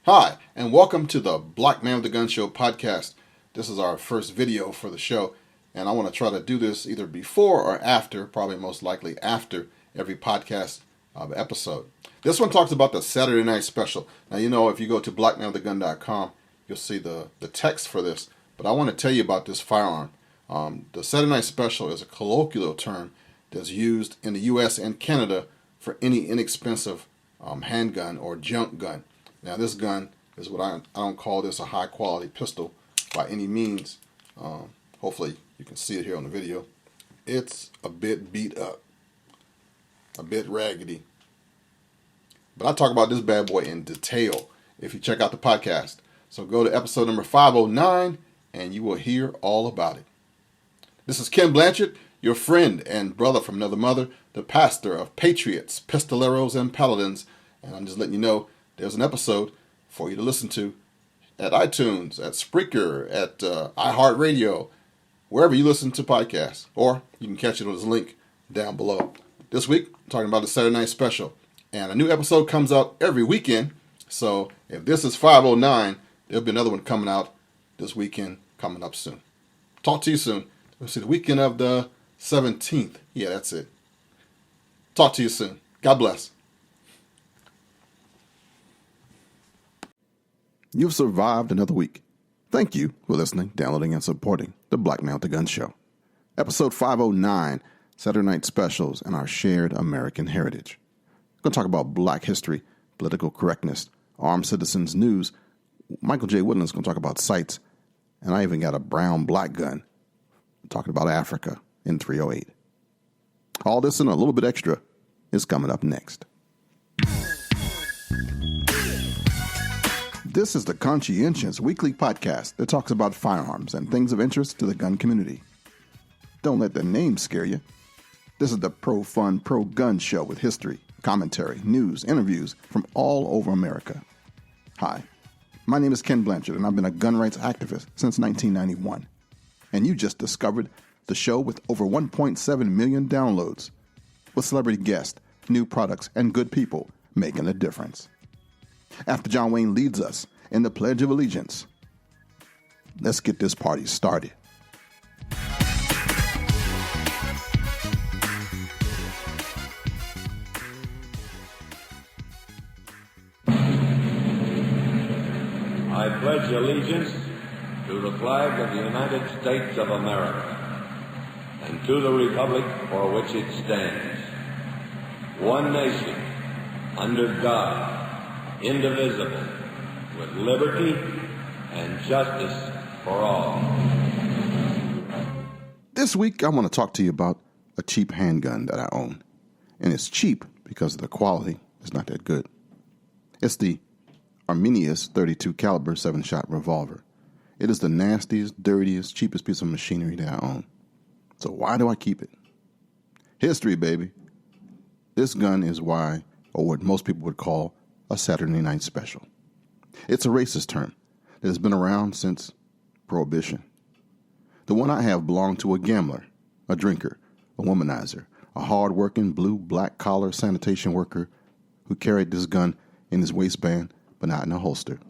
Hi, and welcome to the Black Man with the Gun Show podcast. This is our first video for the show, and I want to try to do this either before or after, probably most likely after every podcast episode. This one talks about the Saturday Night Special. Now, you know, if you go to blackmanwiththegun.com, you'll see the text for this, but I want to tell you about this firearm. The Saturday Night Special is a colloquial term that's used in the U.S. and Canada for any inexpensive handgun or junk gun. Now, this gun is what I don't call this a high-quality pistol by any means. Hopefully, you can see it here on the video. It's a bit beat up, a bit raggedy. But I talk about this bad boy in detail if you check out the podcast. So go to episode number 509, and you will hear all about it. This is Kenn Blanchard, your friend and brother from another mother, the pastor of Patriots, Pistoleros, and Paladins. And I'm just letting you know, there's an episode for you to listen to at iTunes, at Spreaker, at iHeartRadio, wherever you listen to podcasts. Or you can catch it on this link down below. This week, I'm talking about the Saturday Night Special. And a new episode comes out every weekend. So if this is 509, there'll be another one coming out this weekend, coming up soon. Talk to you soon. Let's see, the weekend of the 17th. Yeah, that's it. Talk to you soon. God bless. You've survived another week. Thank you for listening, downloading, and supporting the Black Man with the Gun Show. Episode 509, Saturday Night Specials and our shared American heritage. We're going to talk about black history, political correctness, armed citizens news. Michael J. Woodland's going to talk about sights, and I even got a brown black gun. I'm talking about Africa in 308. All this and a little bit extra is coming up next. This is the Conscientious Weekly Podcast that talks about firearms and things of interest to the gun community. Don't let the name scare you. This is the pro-fun, pro-gun show with history, commentary, news, interviews from all over America. Hi, my name is Kenn Blanchard, and I've been a gun rights activist since 1991. And you just discovered the show with over 1.7 million downloads, with celebrity guests, new products, and good people making a difference. After John Wayne leads us in the Pledge of Allegiance, let's get this party started. I pledge allegiance to the flag of the United States of America and to the republic for which it stands, one nation, under God, indivisible, with liberty and justice for all. This week, I want to talk to you about a cheap handgun that I own. And it's cheap because the quality is not that good. It's the Arminius 32 caliber 7-shot revolver. It is the nastiest, dirtiest, cheapest piece of machinery that I own. So why do I keep it? History, baby. This gun is why, or what most people would call, a Saturday Night Special. It's a racist term that has been around since Prohibition. The one I have belonged to a gambler, a drinker, a womanizer, a hard-working blue, black-collar sanitation worker who carried this gun in his waistband but not in a holster.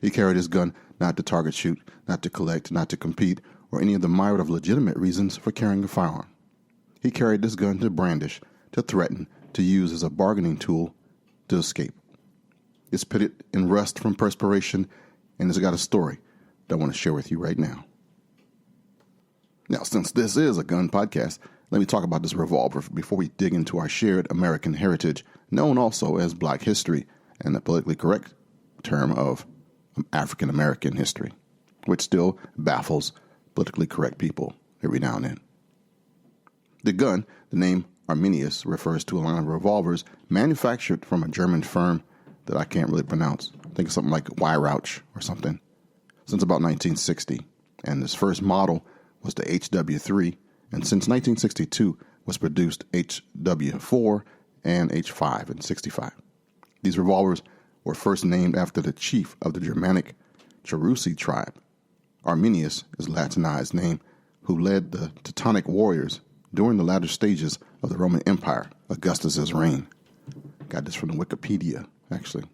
He carried his gun not to target shoot, not to collect, not to compete, or any of the myriad of legitimate reasons for carrying a firearm. He carried this gun to brandish, to threaten, to use as a bargaining tool to escape. It's pitted in rust from perspiration, and it's got a story that I want to share with you right now. Now, since this is a gun podcast, let me talk about this revolver before we dig into our shared American heritage, known also as Black history and the politically correct term of African American history, which still baffles politically correct people every now and then. The gun, the name Arminius, refers to a line of revolvers manufactured from a German firm that I can't really pronounce. I think it's something like Weyrauch or something, since about 1960. And this first model was the HW3, and since 1962 was produced HW4 and H5 in 65. These revolvers were first named after the chief of the Germanic Cherusci tribe. Arminius is a Latinized name who led the Teutonic warriors during the latter stages of the Roman Empire, Augustus's reign. Got this from the Wikipedia, actually.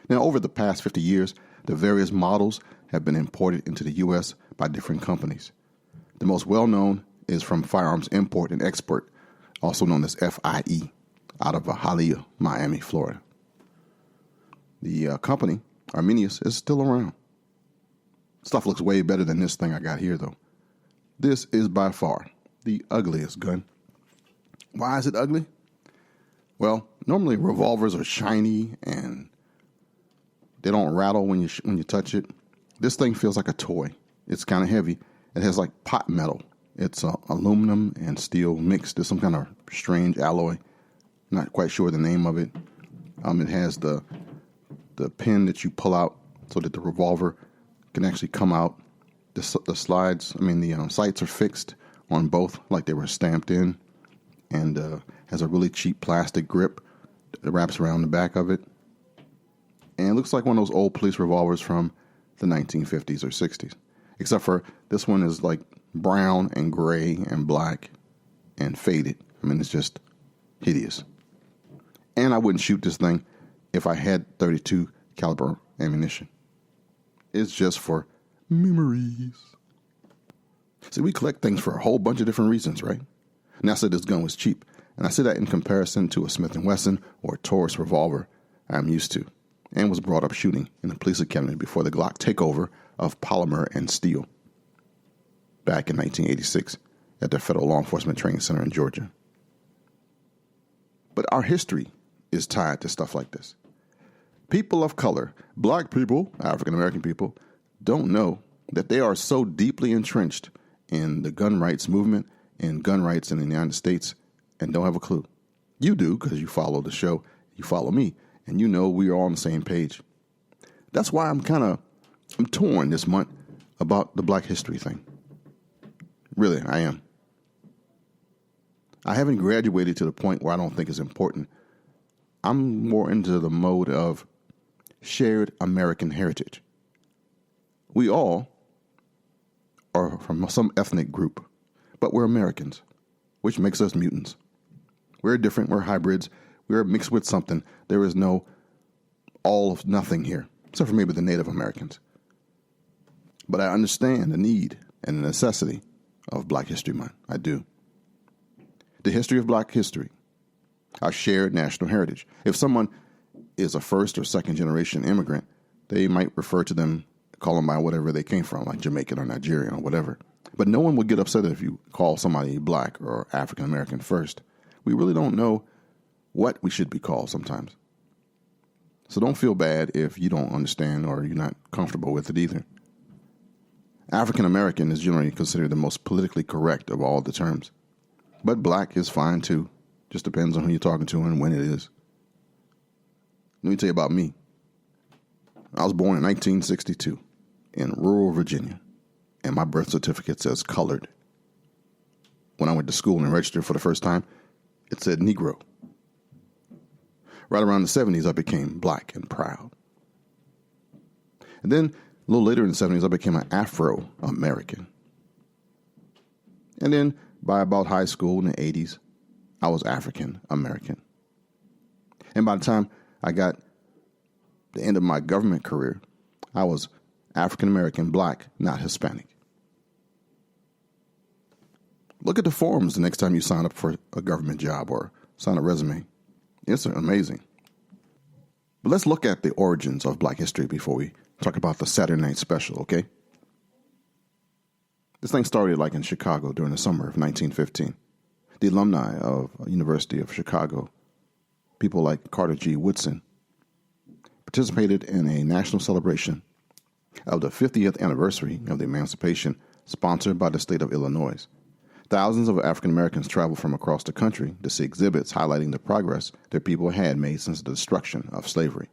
Now, over the past 50 years, the various models have been imported into the U.S. by different companies. The most well-known is from Firearms Import and Export, also known as FIE, out of Hialeah, Miami, Florida. The company, Arminius, is still around. Stuff looks way better than this thing I got here, though. This is by far the ugliest gun. Why is it ugly? Well, normally revolvers are shiny and they don't rattle when you touch it. This thing feels like a toy. It's kind of heavy. It has like pot metal. It's aluminum and steel mixed. It's some kind of strange alloy. Not quite sure the name of it. It has the pin that you pull out so that the revolver can actually come out. The sights are fixed on both like they were stamped in, and has a really cheap plastic grip that wraps around the back of it. And it looks like one of those old police revolvers from the 1950s or 60s. Except for this one is like brown and gray and black and faded. It's just hideous. And I wouldn't shoot this thing if I had 32 caliber ammunition. It's just for memories. See, we collect things for a whole bunch of different reasons, right? And I said this gun was cheap. And I say that in comparison to a Smith & Wesson or a Taurus revolver I'm used to, and was brought up shooting in the police academy before the Glock takeover of polymer and steel back in 1986 at the Federal Law Enforcement Training Center in Georgia. But our history is tied to stuff like this. People of color, black people, African American people, don't know that they are so deeply entrenched in the gun rights movement and gun rights in the United States and don't have a clue. You do because you follow the show, you follow me, and you know we are all on the same page. That's why I'm torn this month about the Black History thing. Really, I am. I haven't graduated to the point where I don't think it's important. I'm more into the mode of shared American heritage. We all are from some ethnic group, but we're Americans, which makes us mutants. We're different, we're hybrids, we're mixed with something. There is no all of nothing here, except for maybe the Native Americans. But I understand the need and the necessity of Black History Month. I do. The history of Black history, our shared national heritage. If someone is a first or second generation immigrant, they might refer to them, call them by whatever they came from, like Jamaican or Nigerian or whatever. But no one would get upset if you call somebody Black or African American first. We really don't know what we should be called sometimes. So don't feel bad if you don't understand or you're not comfortable with it either. African American is generally considered the most politically correct of all the terms. But Black is fine too. Just depends on who you're talking to and when it is. Let me tell you about me. I was born in 1962 in rural Virginia, and my birth certificate says colored. When I went to school and registered for the first time, it said Negro. Right around the 70s, I became Black and proud. And then a little later in the 70s, I became an Afro-American. And then by about high school in the 80s, I was African American. And by the time I got the end of my government career, I was African American, Black, not Hispanic. Look at the forums the next time you sign up for a government job or sign a resume. It's amazing. But let's look at the origins of Black history before we talk about the Saturday night special, okay? This thing started like in Chicago during the summer of 1915. The alumni of University of Chicago, people like Carter G. Woodson, participated in a national celebration of the 50th anniversary of the emancipation sponsored by the state of Illinois. Thousands of African Americans traveled from across the country to see exhibits highlighting the progress their people had made since the destruction of slavery.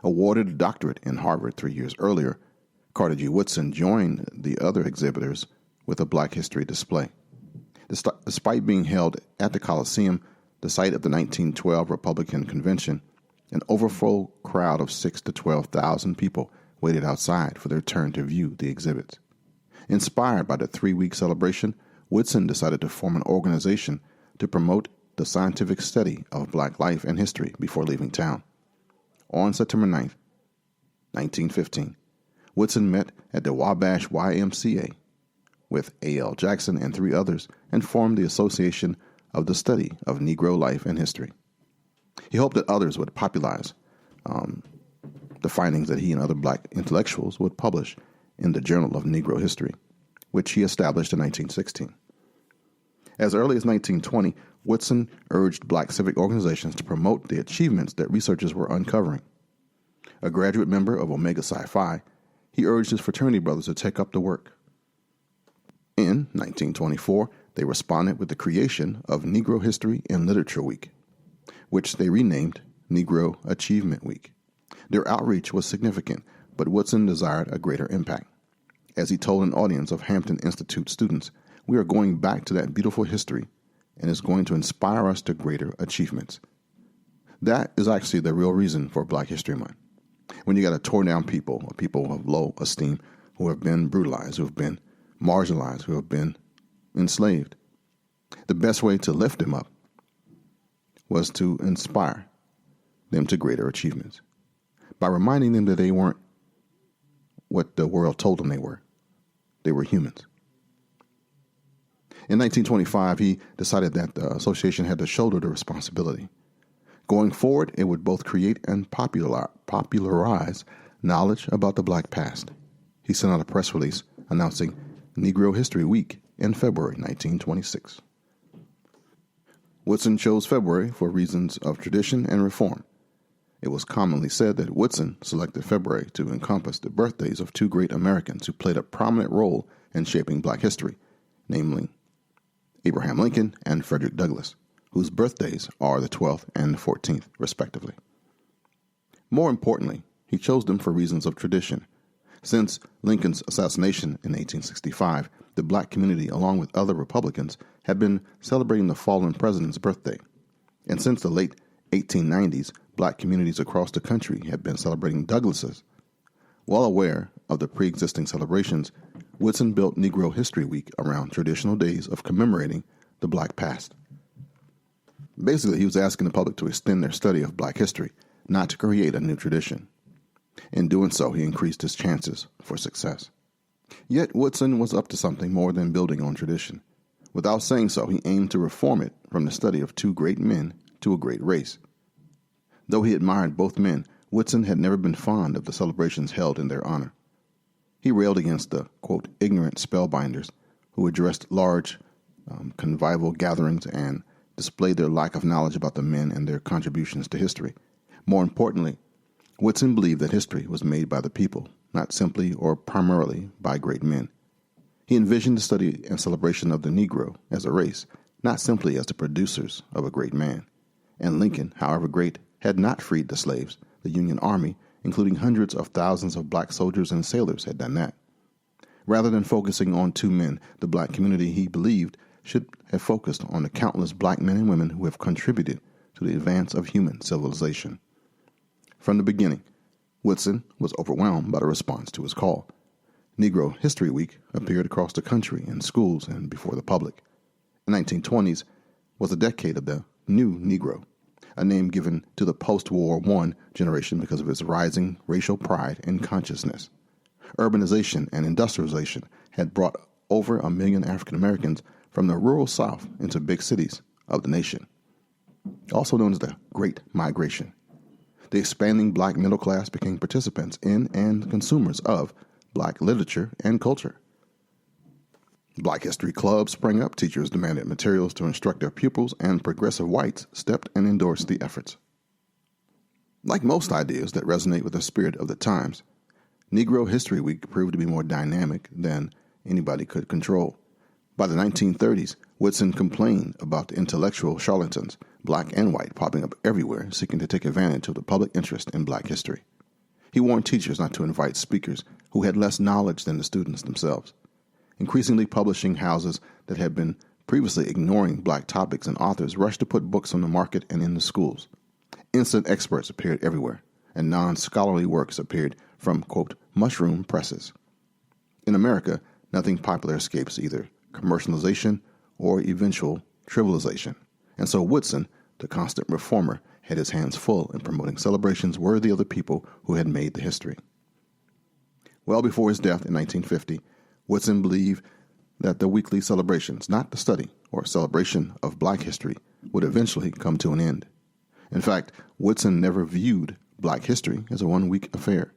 Awarded a doctorate in Harvard 3 years earlier, Carter G. Woodson joined the other exhibitors with a Black history display. Despite being held at the Coliseum, the site of the 1912 Republican Convention, an overflow crowd of 6,000 to 12,000 people waited outside for their turn to view the exhibits. Inspired by the 3-week celebration, Woodson decided to form an organization to promote the scientific study of Black life and history before leaving town. On September 9th, 1915, Woodson met at the Wabash YMCA with A.L. Jackson and 3 others and formed the Association of the Study of Negro Life and History. He hoped that others would popularize the findings that he and other black intellectuals would publish in the Journal of Negro History, which he established in 1916. As early as 1920, Woodson urged black civic organizations to promote the achievements that researchers were uncovering. A graduate member of Omega Psi Phi, he urged his fraternity brothers to take up the work. In 1924, they responded with the creation of Negro History and Literature Week, which they renamed Negro Achievement Week. Their outreach was significant, but Woodson desired a greater impact. As he told an audience of Hampton Institute students, "We are going back to that beautiful history, and it's going to inspire us to greater achievements." That is actually the real reason for Black History Month. When you got a torn down people of low esteem, who have been brutalized, who have been marginalized, who have been enslaved, the best way to lift them up was to inspire them to greater achievements by reminding them that they weren't what the world told them they were. They were humans. In 1925, he decided that the association had to shoulder the responsibility. Going forward, it would both create and popularize knowledge about the black past. He sent out a press release announcing Negro History Week in February 1926. Woodson chose February for reasons of tradition and reform. It was commonly said that Woodson selected February to encompass the birthdays of 2 great Americans who played a prominent role in shaping black history, namely Abraham Lincoln and Frederick Douglass, whose birthdays are the 12th and 14th, respectively. More importantly, he chose them for reasons of tradition. Since Lincoln's assassination in 1865, the black community, along with other Republicans, had been celebrating the fallen president's birthday. And since the late 1890s, black communities across the country had been celebrating Douglass's. Well aware of the pre-existing celebrations, Woodson built Negro History Week around traditional days of commemorating the black past. Basically, he was asking the public to extend their study of black history, not to create a new tradition. In doing so, he increased his chances for success. Yet Woodson was up to something more than building on tradition. Without saying so, he aimed to reform it from the study of 2 great men to a great race. Though he admired both men, Woodson had never been fond of the celebrations held in their honor. He railed against the, quote, ignorant spellbinders who addressed large convivial gatherings and displayed their lack of knowledge about the men and their contributions to history. More importantly, Woodson believed that history was made by the people, not simply or primarily by great men. He envisioned the study and celebration of the Negro as a race, not simply as the producers of a great man. And Lincoln, however great, had not freed the slaves. The Union Army, including hundreds of thousands of black soldiers and sailors, had done that. Rather than focusing on 2 men, the black community, he believed, should have focused on the countless black men and women who have contributed to the advance of human civilization. From the beginning, Woodson was overwhelmed by the response to his call. Negro History Week appeared across the country in schools and before the public. The 1920s was a decade of the New Negro, a name given to the post-War I generation because of its rising racial pride and consciousness. Urbanization and industrialization had brought over 1 million African Americans from the rural South into big cities of the nation, also known as the Great Migration. The expanding black middle class became participants in and consumers of black literature and culture. Black history clubs sprang up, teachers demanded materials to instruct their pupils, and progressive whites stepped and endorsed the efforts. Like most ideas that resonate with the spirit of the times, Negro History Week proved to be more dynamic than anybody could control. By the 1930s, Woodson complained about the intellectual charlatans, black and white, popping up everywhere seeking to take advantage of the public interest in black history. He warned teachers not to invite speakers who had less knowledge than the students themselves. Increasingly, publishing houses that had been previously ignoring black topics and authors rushed to put books on the market and in the schools. Instant experts appeared everywhere, and non-scholarly works appeared from, quote, mushroom presses. In America, nothing popular escapes either commercialization or eventual trivialization. And so Woodson, the constant reformer, had his hands full in promoting celebrations worthy of the people who had made the history. Well before his death in 1950, Woodson believed that the weekly celebrations, not the study or celebration of black history, would eventually come to an end. In fact, Woodson never viewed black history as a one-week affair.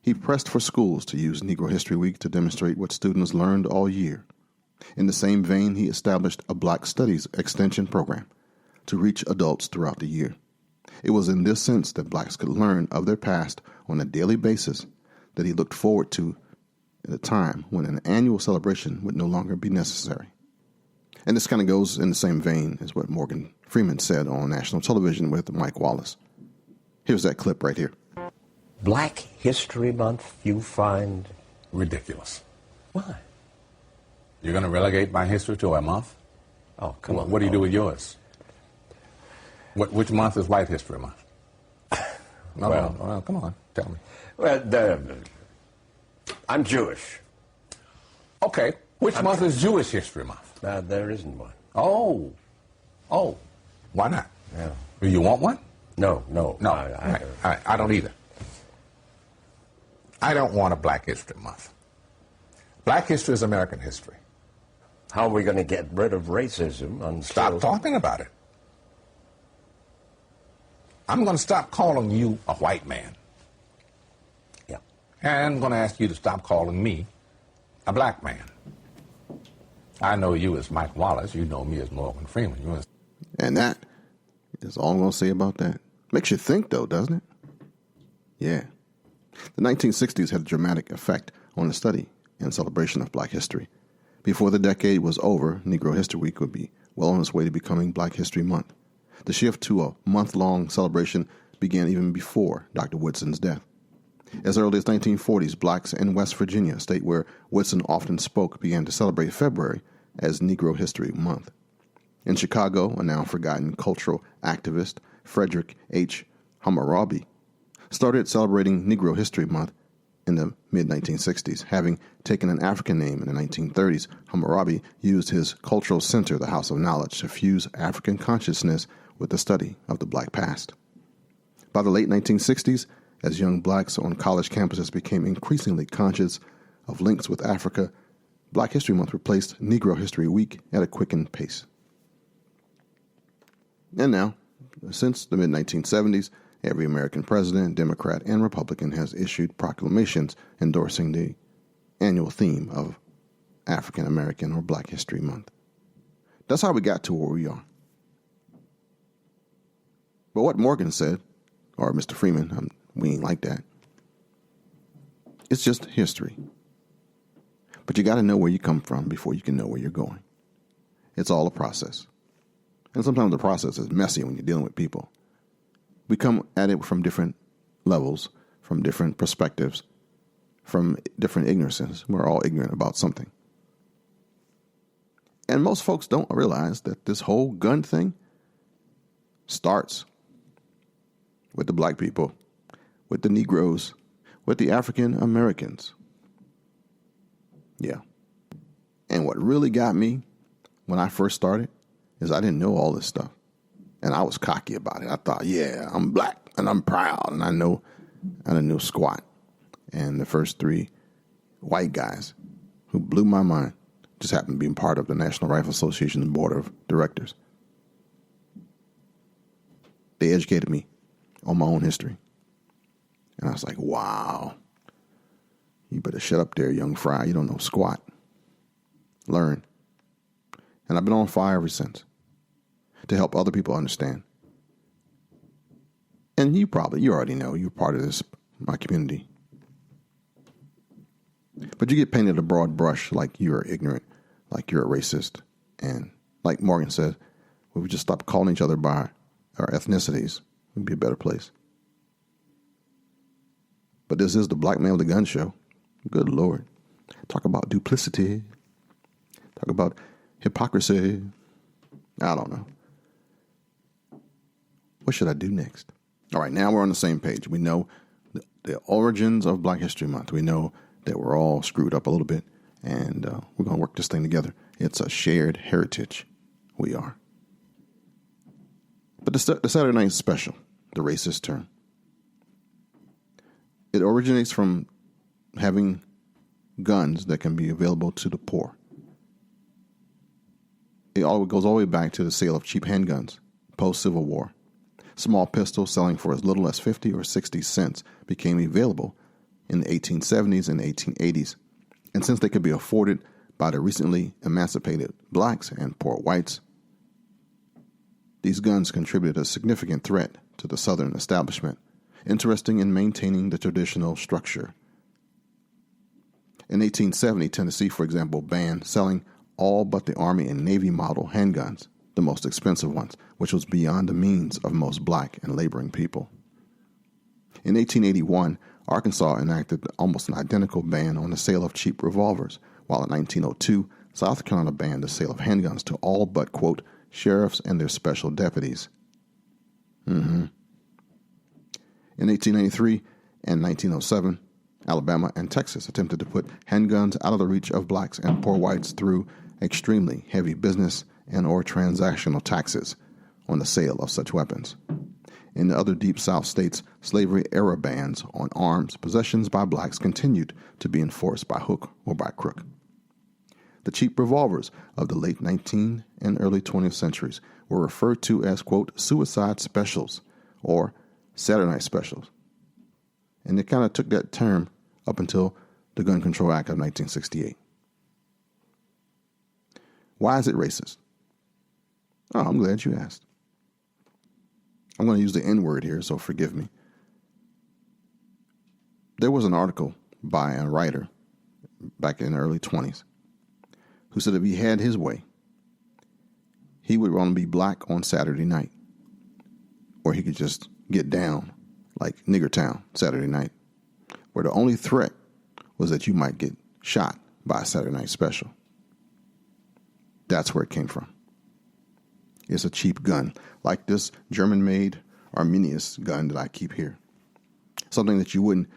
He pressed for schools to use Negro History Week to demonstrate what students learned all year. In the same vein, he established a Black Studies extension program to reach adults throughout the year. It was in this sense that blacks could learn of their past on a daily basis that he looked forward to at a time when an annual celebration would no longer be necessary. And this kind of goes in the same vein as what Morgan Freeman said on national television with Mike Wallace. Here's that clip right here. Black History Month you find ridiculous. Why? You're going to relegate my history to a month? Oh, come on. What do you do with yours? Which month is White History Month? Well, come on, tell me. Well, I'm Jewish. Okay, which month is Jewish History Month? There isn't one. Oh, why not? Yeah. Do you want one? No. I don't either. I don't want a Black History Month. Black history is American history. How are we going to get rid of racism? Stop talking about it. I'm going to stop calling you a white man. Yeah. And I'm going to ask you to stop calling me a black man. I know you as Mike Wallace. You know me as Morgan Freeman. And that is all I'm going to say about that. Makes you think, though, doesn't it? Yeah. The 1960s had a dramatic effect on the study and celebration of black history. Before the decade was over, Negro History Week would be well on its way to becoming Black History Month. The shift to a month-long celebration began even before Dr. Woodson's death. As early as 1940s, blacks in West Virginia, a state where Woodson often spoke, began to celebrate February as Negro History Month. In Chicago, a now-forgotten cultural activist, Frederick H. Hammurabi, started celebrating Negro History Month in the mid-1960s. Having taken an African name in the 1930s, Hammurabi used his cultural center, the House of Knowledge, to fuse African consciousness with the study of the black past. By the late 1960s, as young blacks on college campuses became increasingly conscious of links with Africa, Black History Month replaced Negro History Week at a quickened pace. And now, since the mid-1970s, every American president, Democrat, and Republican has issued proclamations endorsing the annual theme of African American or Black History Month. That's how we got to where we are. But what Morgan said, or Mr. Freeman, we ain't like that. It's just history. But you got to know where you come from before you can know where you're going. It's all a process. And sometimes the process is messy when you're dealing with people. We come at it from different levels, from different perspectives, from different ignorances. We're all ignorant about something. And most folks don't realize that this whole gun thing starts with the black people, with the Negroes, with the African Americans. Yeah. And what really got me when I first started is I didn't know all this stuff. And I was cocky about it. I thought, yeah, I'm black and I'm proud and I didn't know squat. And the first three white guys who blew my mind just happened to be part of the National Rifle Association's board of directors. They educated me on my own history. And I was like, wow, you better shut up there, young fry. You don't know squat. Learn. And I've been on fire ever since to help other people understand. And you already know you're part of my community. But you get painted a broad brush like you're ignorant, like you're a racist. And like Morgan said, if we just stop calling each other by our ethnicities, it would be a better place. But this is the Black Man with a Gun show. Good Lord. Talk about duplicity. Talk about hypocrisy. I don't know. What should I do next? All right, now we're on the same page. We know the origins of Black History Month. We know that we're all screwed up a little bit, and we're going to work this thing together. It's a shared heritage. We are. But But the Saturday Night Special, the racist term, it originates from having guns that can be available to the poor. It goes all the way back to the sale of cheap handguns post-Civil War. Small pistols selling for as little as 50 or 60 cents became available in the 1870s and 1880s. And since they could be afforded by the recently emancipated blacks and poor whites, these guns contributed a significant threat to the Southern establishment, interesting in maintaining the traditional structure. In 1870, Tennessee, for example, banned selling all but the Army and Navy model handguns, the most expensive ones, which was beyond the means of most black and laboring people. In 1881, Arkansas enacted almost an identical ban on the sale of cheap revolvers, while in 1902, South Carolina banned the sale of handguns to all but, quote, sheriffs and their special deputies. In 1893 and 1907, Alabama and Texas attempted to put handguns out of the reach of blacks and poor whites through extremely heavy business and or transactional taxes on the sale of such weapons. In the other Deep South states, slavery-era bans on arms possessions by blacks continued to be enforced by hook or by crook. The cheap revolvers of the late 19th and early 20th centuries were referred to as, quote, suicide specials or Saturday Night Specials. And they kind of took that term up until the Gun Control Act of 1968. Why is it racist? Oh, I'm glad you asked. I'm going to use the N-word here, so forgive me. There was an article by a writer back in the early 20s who said if he had his way, he would want to be black on Saturday night, or he could just get down like Nigger Town Saturday night, where the only threat was that you might get shot by a Saturday Night Special. That's where it came from. It's a cheap gun, like this German-made Arminius gun that I keep here. Something that you wouldn't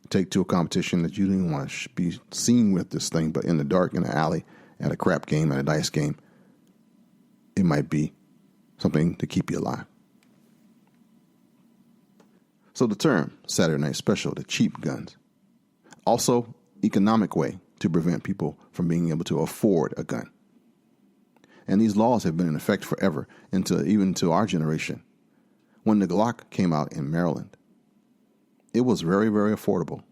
take to a competition, that you didn't want to be seen with this thing, but in the dark, in the alley, at a crap game, at a dice game, it might be something to keep you alive. So the term Saturday Night Special, the cheap guns, also economic way to prevent people from being able to afford a gun. And these laws have been in effect forever, even to our generation. When the Glock came out in Maryland, it was very, very affordable.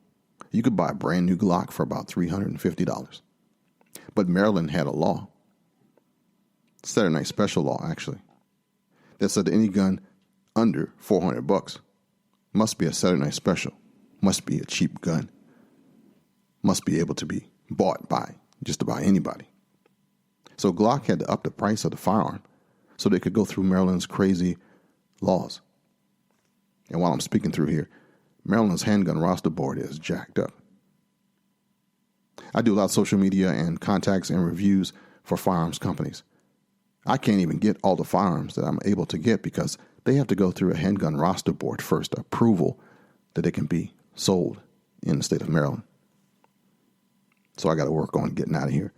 You could buy a brand new Glock for about $350. But Maryland had a law, Saturday Night Special law actually, that said that any gun under $400 must be a Saturday Night Special, must be a cheap gun, must be able to be bought by just about anybody. So Glock had to up the price of the firearm so they could go through Maryland's crazy laws. And while I'm speaking through here, Maryland's handgun roster board is jacked up. I do a lot of social media and contacts and reviews for firearms companies. I can't even get all the firearms that I'm able to get because they have to go through a handgun roster board first, approval that they can be sold in the state of Maryland. So I got to work on getting out of here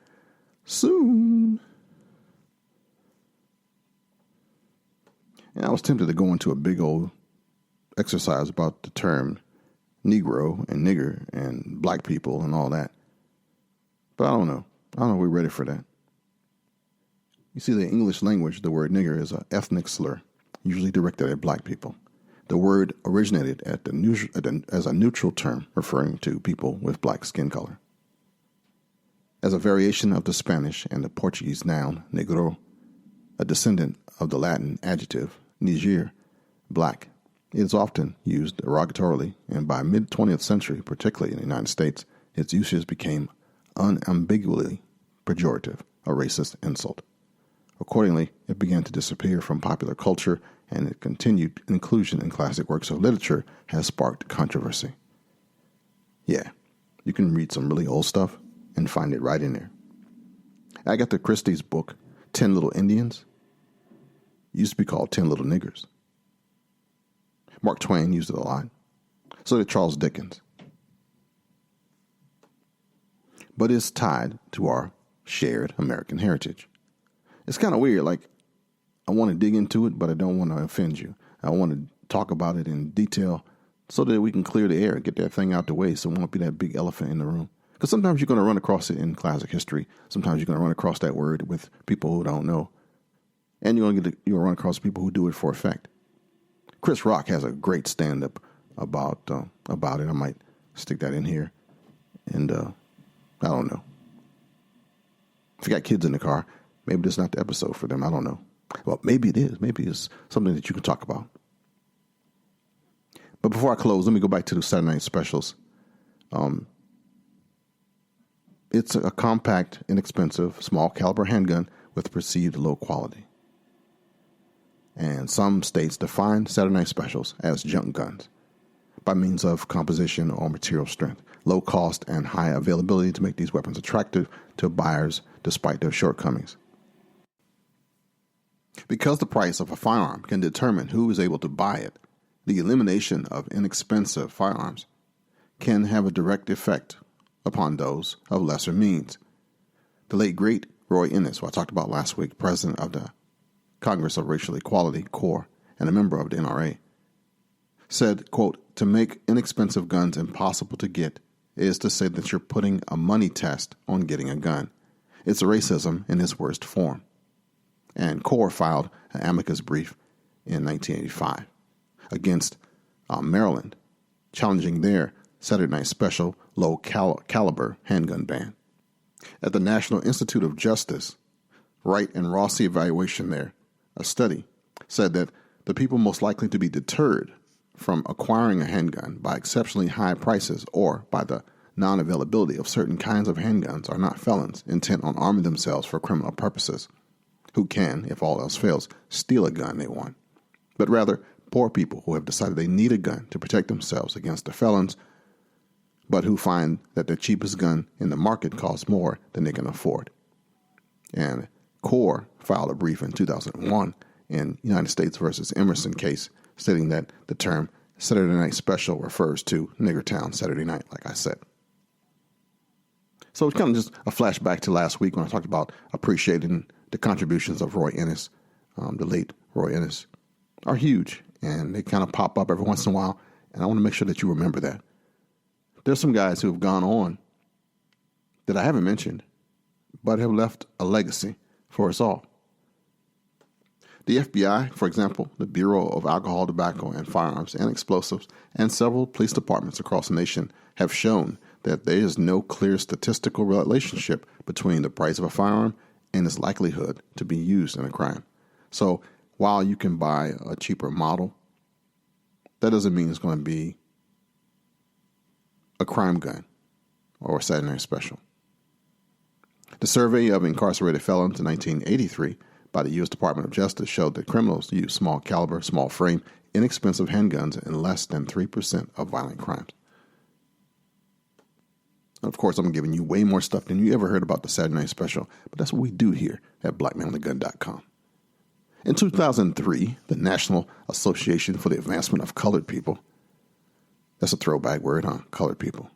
soon. And I was tempted to go into a big old exercise about the term Negro and nigger and black people and all that. But I don't know. I don't know if we're ready for that. You see, the English language, the word nigger is an ethnic slur, usually directed at black people. The word originated as a neutral term referring to people with black skin color. As a variation of the Spanish and the Portuguese noun negro, a descendant of the Latin adjective niger, black, it is often used derogatorily, and by mid-20th century, particularly in the United States, its usage became unambiguously pejorative, a racist insult. Accordingly, it began to disappear from popular culture, and its continued inclusion in classic works of literature has sparked controversy. Yeah, you can read some really old stuff and find it right in there. Agatha Christie's book, 10 Little Indians, used to be called 10 Little Niggers. Mark Twain used it a lot. So did Charles Dickens. But it's tied to our shared American heritage. It's kind of weird. Like, I want to dig into it, but I don't want to offend you. I want to talk about it in detail so that we can clear the air, get that thing out the way so it won't be that big elephant in the room. Because sometimes you're going to run across it in classic history. Sometimes you're going to run across that word with people who don't know. And you're going to run across people who do it for effect. Chris Rock has a great stand-up about it. I might stick that in here. And I don't know. If you got kids in the car, maybe this is not the episode for them. I don't know. Well, maybe it is. Maybe it's something that you can talk about. But before I close, let me go back to the Saturday night specials. It's a compact, inexpensive, small caliber handgun with perceived low quality. And some states define Saturday night specials as junk guns by means of composition or material strength, low cost, and high availability to make these weapons attractive to buyers despite their shortcomings. Because the price of a firearm can determine who is able to buy it, the elimination of inexpensive firearms can have a direct effect upon those of lesser means. The late great Roy Innis, who I talked about last week, president of the Congress of Racial Equality, CORE, and a member of the NRA, said, quote, "To make inexpensive guns impossible to get is to say that you're putting a money test on getting a gun. It's racism in its worst form." And CORE filed an amicus brief in 1985 against Maryland, challenging their Saturday night special low caliber handgun ban. At the National Institute of Justice, Wright and Rossi evaluation there, a study said that the people most likely to be deterred from acquiring a handgun by exceptionally high prices or by the non-availability of certain kinds of handguns are not felons intent on arming themselves for criminal purposes, who can, if all else fails, steal a gun they want, but rather poor people who have decided they need a gun to protect themselves against the felons, but who find that the cheapest gun in the market costs more than they can afford. And CORE filed a brief in 2001 in United States versus Emerson case, stating that the term Saturday night special refers to Niggertown Saturday night, like I said. So it's kind of just a flashback to last week when I talked about appreciating the contributions of Roy Innis. The late Roy Innis are huge, and they kind of pop up every once in a while, and I want to make sure that you remember that. There's some guys who have gone on that I haven't mentioned, but have left a legacy for us all. The FBI, for example, the Bureau of Alcohol, Tobacco, and Firearms and Explosives, and several police departments across the nation have shown that there is no clear statistical relationship between the price of a firearm and its likelihood to be used in a crime. So while you can buy a cheaper model, that doesn't mean it's going to be a crime gun or a Saturday night special. The survey of incarcerated felons in 1983 by the U.S. Department of Justice showed that criminals use small caliber, small frame, inexpensive handguns in less than 3% of violent crimes. Of course, I'm giving you way more stuff than you ever heard about the Saturday night special, but that's what we do here at blackmanwiththegun.com. In 2003, the National Association for the Advancement of Colored People, that's a throwback word, huh? Colored people.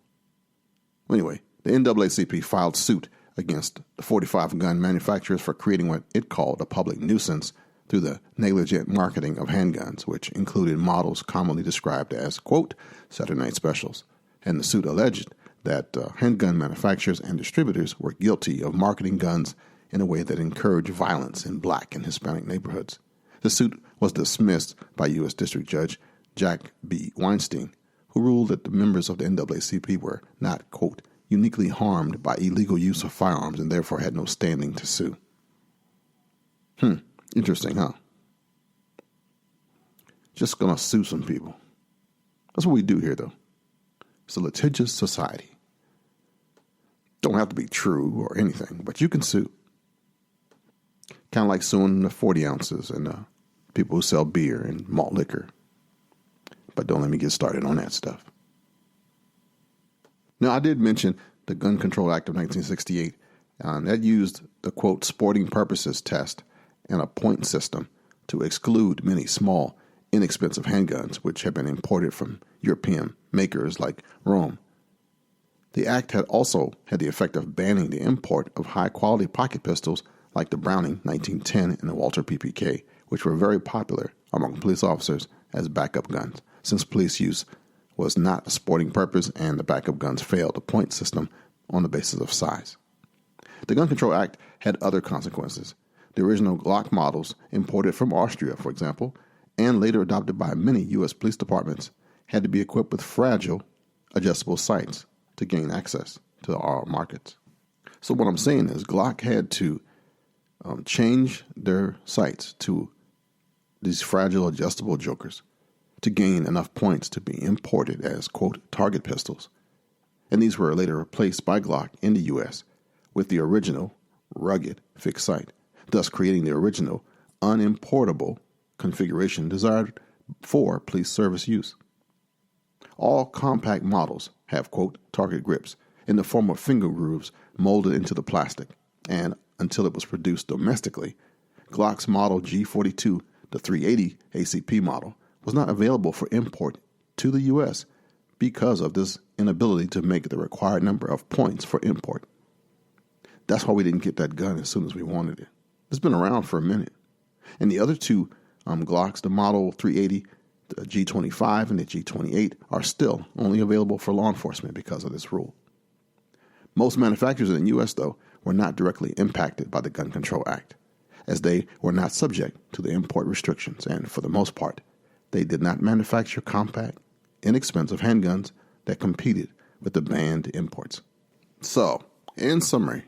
Anyway, the NAACP filed suit against the 45 gun manufacturers for creating what it called a public nuisance through the negligent marketing of handguns, which included models commonly described as, quote, Saturday night specials. And the suit alleged that handgun manufacturers and distributors were guilty of marketing guns in a way that encouraged violence in black and Hispanic neighborhoods. The suit was dismissed by U.S. District Judge Jack B. Weinstein, who ruled that the members of the NAACP were not, quote, uniquely harmed by illegal use of firearms and therefore had no standing to sue. Interesting, huh? Just gonna sue some people. That's what we do here, though. It's a litigious society. Don't have to be true or anything, but you can sue. Kind of like suing the 40 ounces and the people who sell beer and malt liquor. But don't let me get started on that stuff. Now, I did mention the Gun Control Act of 1968. That used the, quote, sporting purposes test and a point system to exclude many small, inexpensive handguns, which had been imported from European makers like Rome. The act had also had the effect of banning the import of high-quality pocket pistols like the Browning 1910 and the Walter PPK, which were very popular among police officers as backup guns, since police use was not a sporting purpose and the backup guns failed the point system on the basis of size. The Gun Control Act had other consequences. The original Glock models, imported from Austria, for example, and later adopted by many U.S. police departments, had to be equipped with fragile, adjustable sights to gain access to our markets. So what I'm saying is Glock had to change their sights to these fragile, adjustable jokers to gain enough points to be imported as, quote, target pistols. And these were later replaced by Glock in the U.S. with the original, rugged, fixed sight, thus creating the original, unimportable configuration desired for police service use. All compact models have, quote, target grips in the form of finger grooves molded into the plastic, and until it was produced domestically, Glock's model G42, the 380 ACP model, was not available for import to the U.S. because of this inability to make the required number of points for import. That's why we didn't get that gun as soon as we wanted it. It's been around for a minute. And the other two Glocks, the Model 380, the G25, and the G28, are still only available for law enforcement because of this rule. Most manufacturers in the U.S., though, were not directly impacted by the Gun Control Act, as they were not subject to the import restrictions, and for the most part, they did not manufacture compact, inexpensive handguns that competed with the banned imports. So, in summary,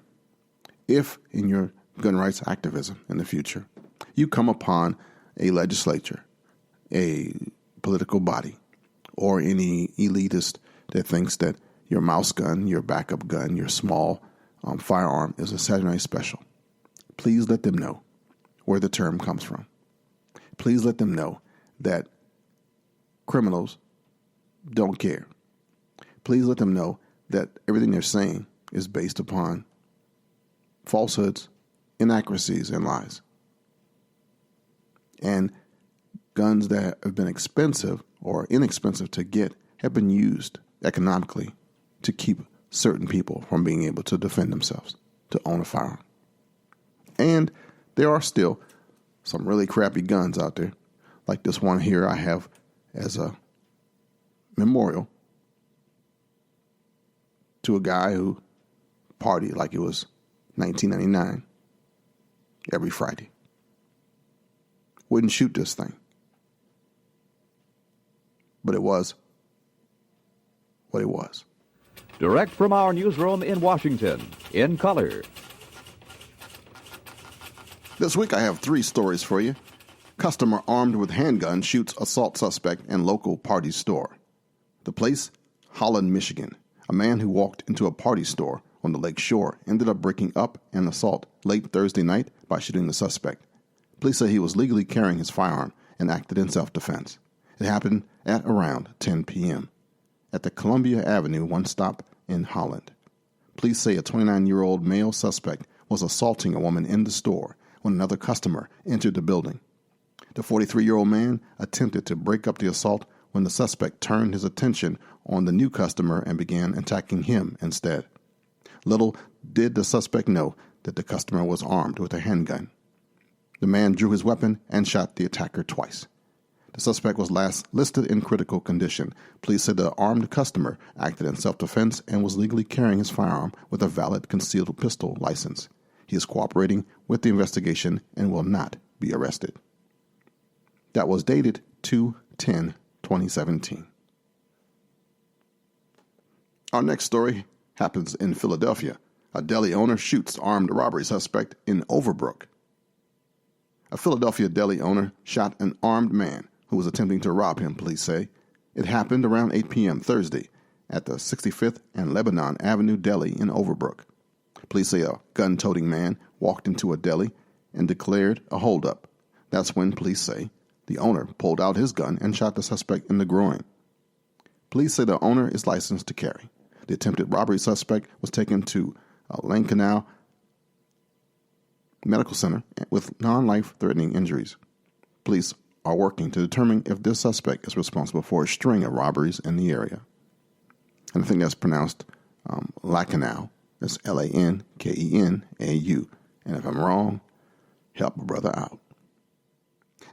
if in your gun rights activism in the future, you come upon a legislature, a political body, or any elitist that thinks that your mouse gun, your backup gun, your small firearm is a Saturday Night Special, please let them know where the term comes from. Please let them know that criminals don't care. Please let them know that everything they're saying is based upon falsehoods, inaccuracies, and lies. And guns that have been expensive or inexpensive to get have been used economically to keep certain people from being able to defend themselves, to own a firearm. And there are still some really crappy guns out there, like this one here I have as a memorial to a guy who partied like it was 1999 every Friday. Wouldn't shoot this thing. But it was what it was. Direct from our newsroom in Washington, in color. This week I have 3 stories for you. Customer armed with handgun shoots assault suspect in local party store. The place? Holland, Michigan. A man who walked into a party store on the lake shore ended up breaking up an assault late Thursday night by shooting the suspect. Police say he was legally carrying his firearm and acted in self-defense. It happened at around 10 p.m. at the Columbia Avenue one stop in Holland. Police say a 29-year-old male suspect was assaulting a woman in the store when another customer entered the building. The 43-year-old man attempted to break up the assault when the suspect turned his attention on the new customer and began attacking him instead. Little did the suspect know that the customer was armed with a handgun. The man drew his weapon and shot the attacker twice. The suspect was last listed in critical condition. Police said the armed customer acted in self-defense and was legally carrying his firearm with a valid concealed pistol license. He is cooperating with the investigation and will not be arrested. That was dated 2/10/2017. Our next story happens in Philadelphia. A deli owner shoots armed robbery suspect in Overbrook. A Philadelphia deli owner shot an armed man who was attempting to rob him, police say. It happened around 8 p.m. Thursday at the 65th and Lebanon Avenue Deli in Overbrook. Police say a gun-toting man walked into a deli and declared a holdup. That's when police say the owner pulled out his gun and shot the suspect in the groin. Police say the owner is licensed to carry. The attempted robbery suspect was taken to Lane Canal Medical Center with non-life-threatening injuries. Police are working to determine if this suspect is responsible for a string of robberies in the area. And I think that's pronounced Lacanau. That's Lankenau. And if I'm wrong, help a brother out.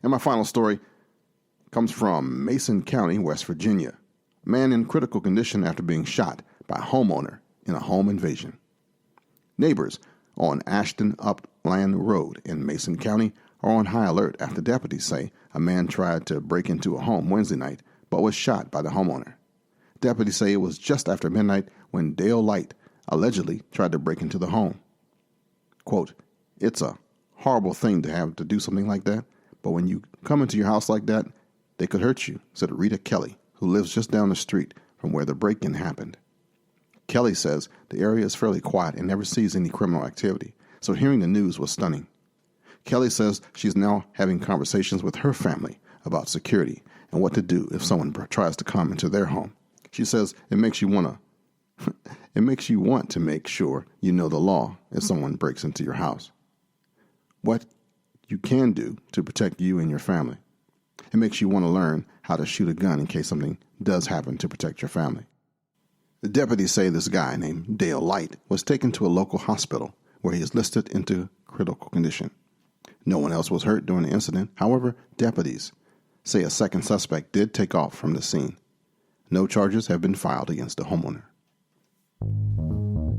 And my final story comes from Mason County, West Virginia. A man in critical condition after being shot by a homeowner in a home invasion. Neighbors on Ashton Upland Road in Mason County are on high alert after deputies say a man tried to break into a home Wednesday night but was shot by the homeowner. Deputies say it was just after midnight when Dale Light allegedly tried to break into the home. Quote, "It's a horrible thing to have to do something like that, but when you come into your house like that, they could hurt you," said Rita Kelly, who lives just down the street from where the break-in happened. Kelly says the area is fairly quiet and never sees any criminal activity, so hearing the news was stunning. Kelly says she's now having conversations with her family about security and what to do if someone tries to come into their home. She says it makes you want to make sure you know the law if someone breaks into your house. What you can do to protect you and your family. It makes you want to learn how to shoot a gun in case something does happen to protect your family. The deputies say this guy named Dale Light was taken to a local hospital where he is listed into critical condition. No one else was hurt during the incident. However, deputies say a second suspect did take off from the scene. No charges have been filed against the homeowner.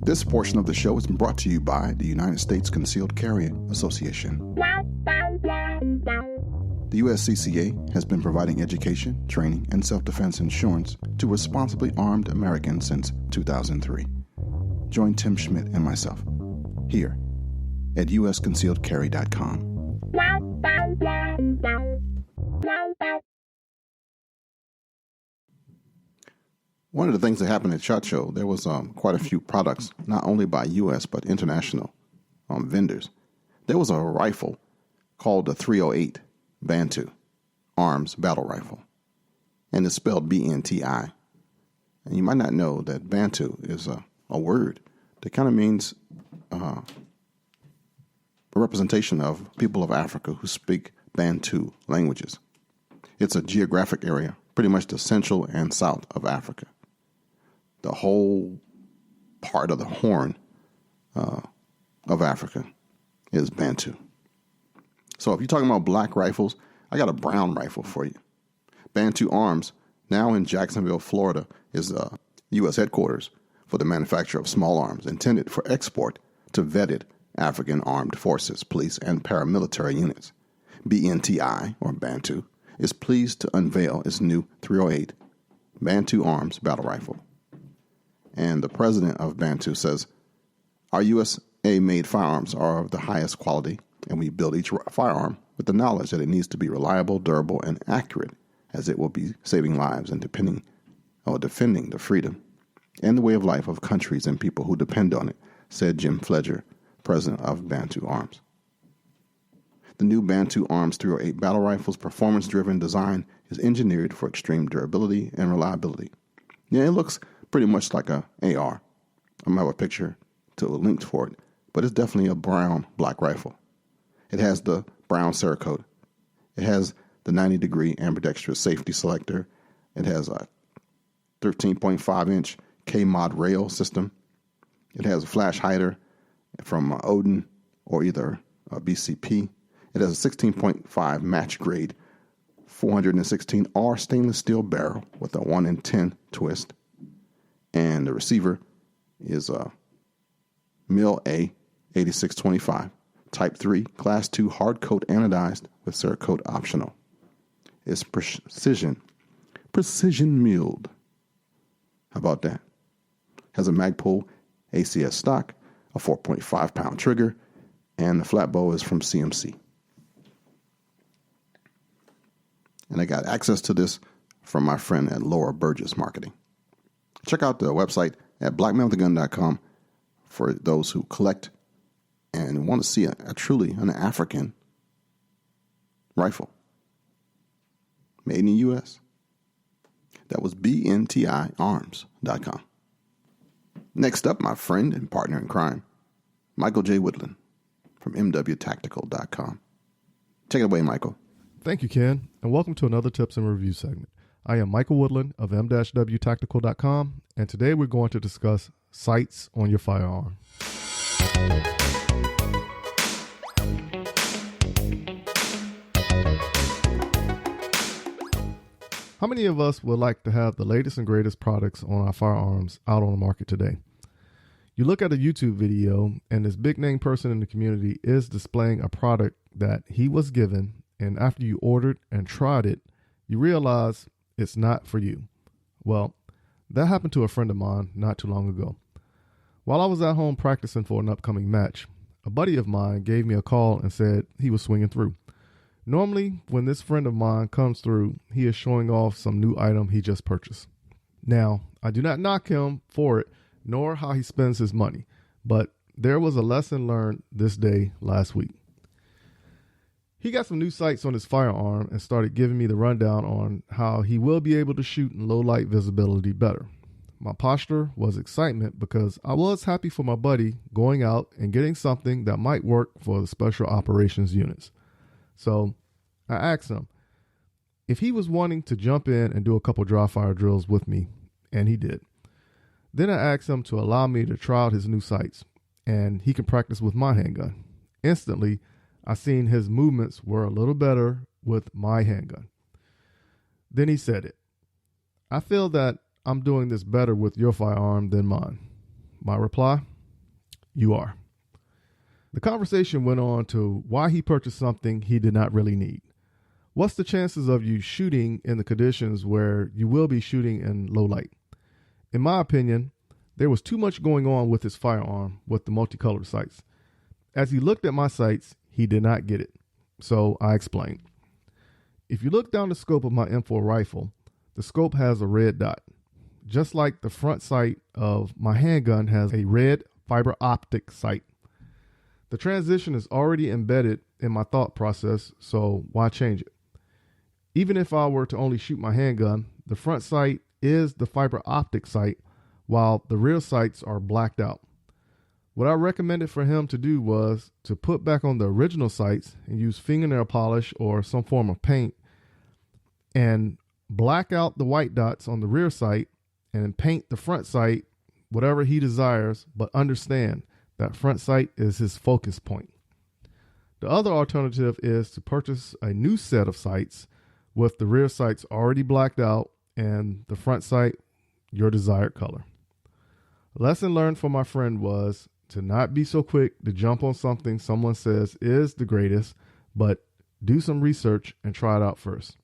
This portion of the show is brought to you by the United States Concealed Carry Association. The USCCA has been providing education, training, and self-defense insurance to responsibly armed Americans since 2003. Join Tim Schmidt and myself here at usconcealedcarry.com. One of the things that happened at SHOT Show, there was quite a few products, not only by U.S. but international vendors. There was a rifle called the 308 Bantu Arms Battle Rifle, and it's spelled BNTI. And you might not know that Bantu is a word that kind of means a representation of people of Africa who speak Bantu languages. It's a geographic area, pretty much the central and south of Africa. The whole part of the Horn of Africa is Bantu. So if you're talking about black rifles, I got a brown rifle for you. Bantu Arms, now in Jacksonville, Florida, is U.S. headquarters for the manufacture of small arms intended for export to vetted African armed forces, police, and paramilitary units. BNTI, or Bantu, is pleased to unveil its new 308 Bantu Arms Battle Rifle. And the president of Bantu says, "Our USA-made firearms are of the highest quality, and we build each firearm with the knowledge that it needs to be reliable, durable, and accurate, as it will be saving lives and defending the freedom and the way of life of countries and people who depend on it," said Jim Fletcher, president of Bantu Arms. The new Bantu Arms 308 battle rifle's performance-driven design is engineered for extreme durability and reliability. Yeah, it looks pretty much like an AR. I'm going to have a picture to a link for it, but it's definitely a brown black rifle. It has the brown Cerakote. It has the 90-degree ambidextrous safety selector. It has a 13.5-inch K-Mod rail system. It has a flash hider from Odin or either a BCP. It has a 16.5 match grade 416R stainless steel barrel with a 1 in 10 twist. And the receiver is a MIL-A 8625, Type 3, Class 2 hard coat anodized with Cerakote optional. It's precision milled. How about that? Has a Magpul ACS stock, a 4.5 pound trigger, and the flat bow is from CMC. And I got access to this from my friend at Laura Burgess Marketing. Check out the website at blackmanwithagun.com for those who collect and want to see a truly an African rifle made in the U.S. That was bntiarms.com. Next up, my friend and partner in crime, Michael J. Woodland from mwtactical.com. Take it away, Michael. Thank you, Ken, and welcome to another Tips and Review segment. I am Michael Woodland of m-wtactical.com, and today we're going to discuss sights on your firearm. How many of us would like to have the latest and greatest products on our firearms out on the market today? You look at a YouTube video and this big name person in the community is displaying a product that he was given, and after you ordered and tried it, you realize it's not for you. Well, that happened to a friend of mine not too long ago. While I was at home practicing for an upcoming match, a buddy of mine gave me a call and said he was swinging through. Normally, when this friend of mine comes through, he is showing off some new item he just purchased. Now, I do not knock him for it, nor how he spends his money, but there was a lesson learned this day last week. He got some new sights on his firearm and started giving me the rundown on how he will be able to shoot in low light visibility better. My posture was excitement because I was happy for my buddy going out and getting something that might work for the special operations units. So I asked him if he was wanting to jump in and do a couple dry fire drills with me, and he did. Then I asked him to allow me to try out his new sights, and he can practice with my handgun. Instantly, I seen his movements were a little better with my handgun. Then he said it. I feel that I'm doing this better with your firearm than mine. My reply, you are. The conversation went on to why he purchased something he did not really need. What's the chances of you shooting in the conditions where you will be shooting in low light? In my opinion, there was too much going on with his firearm with the multicolored sights. As he looked at my sights, he did not get it. So I explained. If you look down the scope of my M4 rifle, the scope has a red dot. Just like the front sight of my handgun has a red fiber optic sight. The transition is already embedded in my thought process, so why change it? Even if I were to only shoot my handgun, the front sight is the fiber optic sight, while the rear sights are blacked out. What I recommended for him to do was to put back on the original sights and use fingernail polish or some form of paint and black out the white dots on the rear sight and paint the front sight whatever he desires, but understand that front sight is his focus point. The other alternative is to purchase a new set of sights with the rear sights already blacked out and the front sight your desired color. Lesson learned from my friend was to not be so quick to jump on something someone says is the greatest, but do some research and try it out first.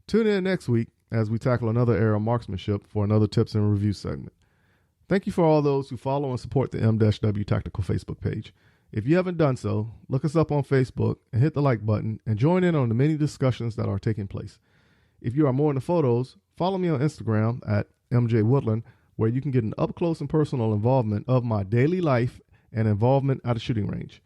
Tune in next week as we tackle another area of marksmanship for another tips and review segment. Thank you for all those who follow and support the M-W Tactical Facebook page. If you haven't done so, look us up on Facebook and hit the like button and join in on the many discussions that are taking place. If you are more into photos, follow me on Instagram at MJ Woodland, where you can get an up-close and personal involvement of my daily life and involvement at a shooting range.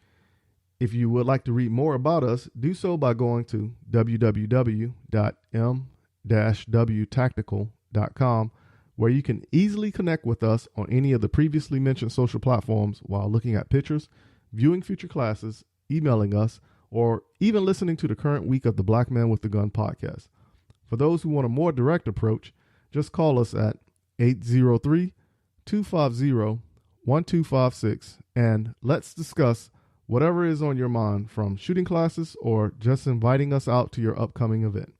If you would like to read more about us, do so by going to www.m-wtactical.com, where you can easily connect with us on any of the previously mentioned social platforms while looking at pictures, viewing future classes, emailing us, or even listening to the current week of the Black Man with the Gun podcast. For those who want a more direct approach, just call us at 803-250-1256 and let's discuss whatever is on your mind, from shooting classes or just inviting us out to your upcoming event.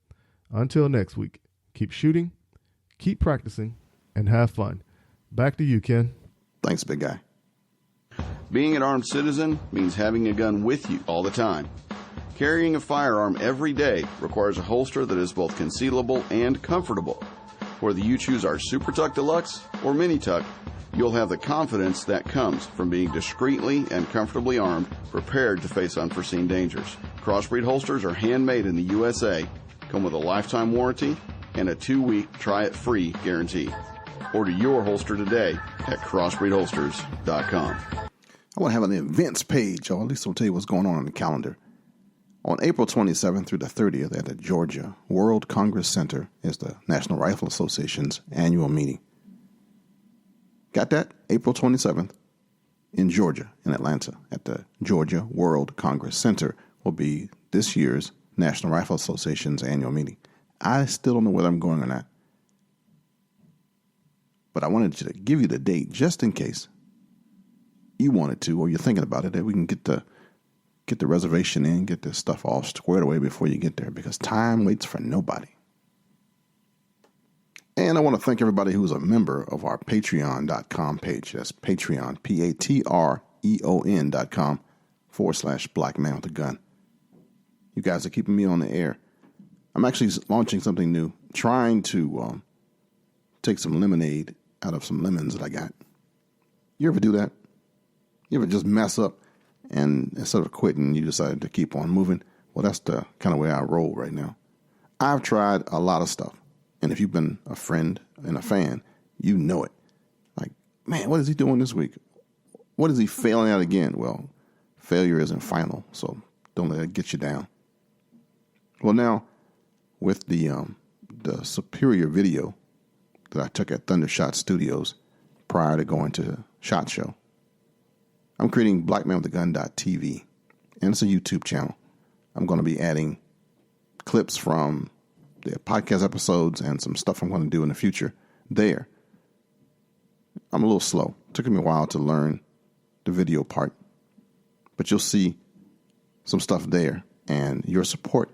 Until next week, keep shooting, keep practicing, and have fun. Back to you, Ken. Thanks, big guy. Being an armed citizen means having a gun with you all the time. Carrying a firearm every day requires a holster that is both concealable and comfortable. Whether you choose our Super Tuck Deluxe or Mini Tuck, you'll have the confidence that comes from being discreetly and comfortably armed, prepared to face unforeseen dangers. Crossbreed holsters are handmade in the USA, come with a lifetime warranty, and a 2-week try-it-free guarantee. Order your holster today at crossbreedholsters.com. I want to have an events page, or at least I'll tell you what's going on the calendar. On April 27th through the 30th at the Georgia World Congress Center is the National Rifle Association's annual meeting. Got that? April 27th in Georgia, in Atlanta, at the Georgia World Congress Center will be this year's National Rifle Association's annual meeting. I still don't know whether I'm going or not. But I wanted to give you the date just in case you wanted to, or you're thinking about it, that we can get the reservation in, get this stuff all squared away before you get there, because time waits for nobody. And I want to thank everybody who's a member of our Patreon.com page. That's Patreon, Patreon.com/Black Man with a Gun. You guys are keeping me on the air. I'm actually launching something new, trying to take some lemonade out of some lemons that I got. You ever do that? You ever just mess up and instead of quitting, you decided to keep on moving? Well, that's the kind of way I roll right now. I've tried a lot of stuff. And if you've been a friend and a fan, you know it. Like, man, what is he doing this week? What is he failing at again? Well, failure isn't final, so don't let it get you down. Well, now, with the superior video that I took at Thundershot Studios prior to going to SHOT Show, I'm creating blackmanwithagun.tv, and it's a YouTube channel. I'm going to be adding clips from the podcast episodes and some stuff I'm going to do in the future there. I'm a little slow. It took me a while to learn the video part, but you'll see some stuff there, and your support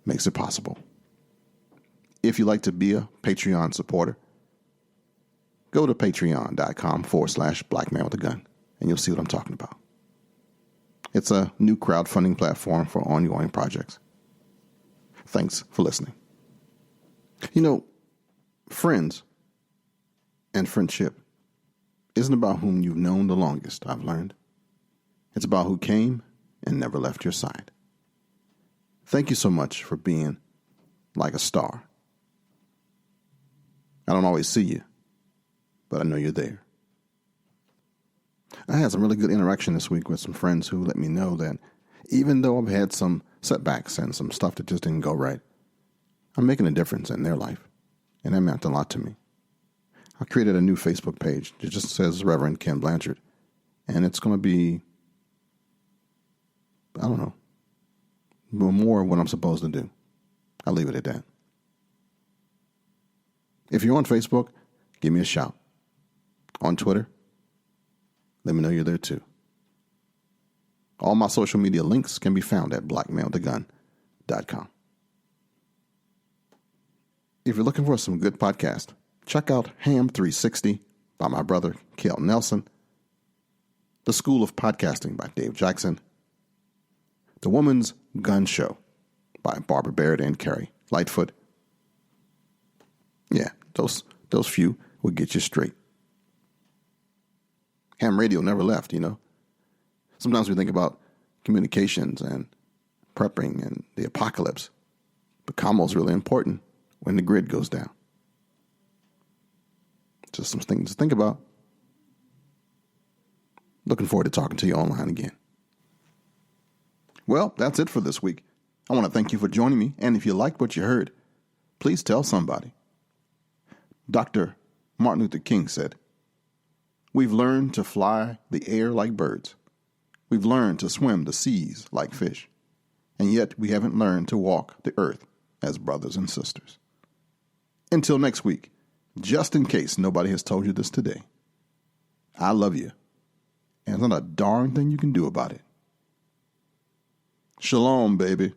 makes it possible. If you'd like to be a Patreon supporter, go to patreon.com/Black Man with a Gun, and you'll see what I'm talking about. It's a new crowdfunding platform for ongoing projects. Thanks for listening. You know, friends and friendship isn't about whom you've known the longest, I've learned. It's about who came and never left your side. Thank you so much for being like a star. I don't always see you, but I know you're there. I had some really good interaction this week with some friends who let me know that even though I've had some setbacks and some stuff that just didn't go right, I'm making a difference in their life, and that meant a lot to me. I created a new Facebook page that just says Reverend Kenn Blanchard, and it's going to be, I don't know, more of what I'm supposed to do. I'll leave it at that. If you're on Facebook, give me a shout. On Twitter, let me know you're there too. All my social media links can be found at blackmanwithagun.com. If you're looking for some good podcast, check out Ham 360 by my brother, Kel Nelson, The School of Podcasting by Dave Jackson, The Woman's Gun Show by Barbara Baird and Carrie Lightfoot. Yeah, those few will get you straight. Ham radio never left, you know. Sometimes we think about communications and prepping and the apocalypse, but commo is really important when the grid goes down. Just some things to think about. Looking forward to talking to you online again. Well, that's it for this week. I want to thank you for joining me, and if you liked what you heard, please tell somebody. Dr. Martin Luther King said, "We've learned to fly the air like birds. We've learned to swim the seas like fish. And yet we haven't learned to walk the earth as brothers and sisters." Until next week, just in case nobody has told you this today, I love you, and there's not a darn thing you can do about it. Shalom, baby.